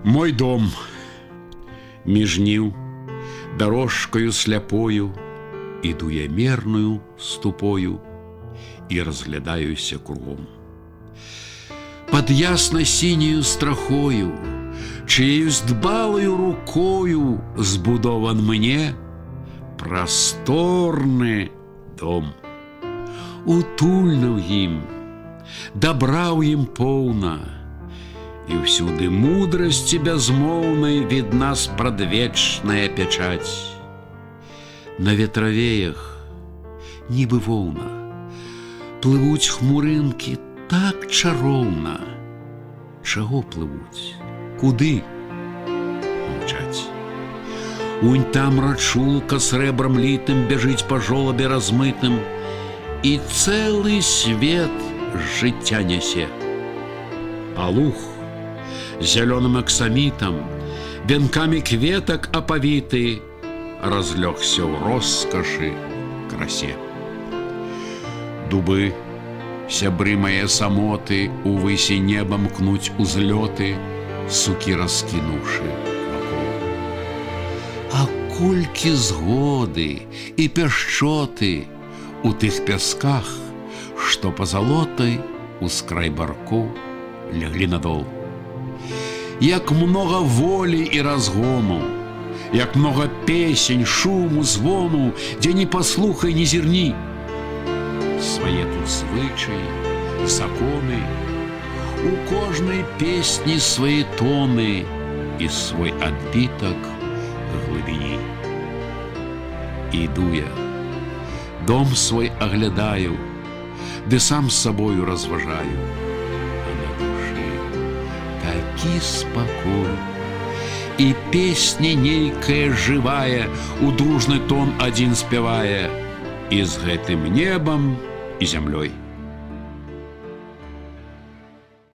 Мой дом між ніў дорожкою сляпою іду я мерную ступою і разглядаюся кругом. Под ясно-синею страхою, чиею дбалою рукою збудован мне просторны дом. Утульнуў ім, дабраў ім поўна, и всюды мудрости безмолвной видна спрадвечная печать. На ветравеях, нібы воўна, плывуць хмурынкі так чароўна. Чаго плывуць? Куды? Маўчаць. Унь там рачулка срэбрам літым бяжыць па жолабе размытым, і цэлы свет жыцця нясе. А луг зеленым аксамитом, венками кветок оповиты, разлегся в роскоши красе. Дубы, сябры мои самоты, увыси небом кнуть узлеты, суки раскинувши вокруг. А кольки згоды и пяшчоты у тых пясках, что позолотой у скрай барку легли надол. Як много воли и разгону, як много песень, шуму, звону, где ни послухай, ни зерни. Свои тут звычаи, законы, у кожной песни свои тоны и свой отбиток глубини. Иду я, дом свой оглядаю, да сам с собою разважаю. Такі спакой, і песня нейкая жывая у дружны тон адзін спявае, і з гэтым небам і зямлёй.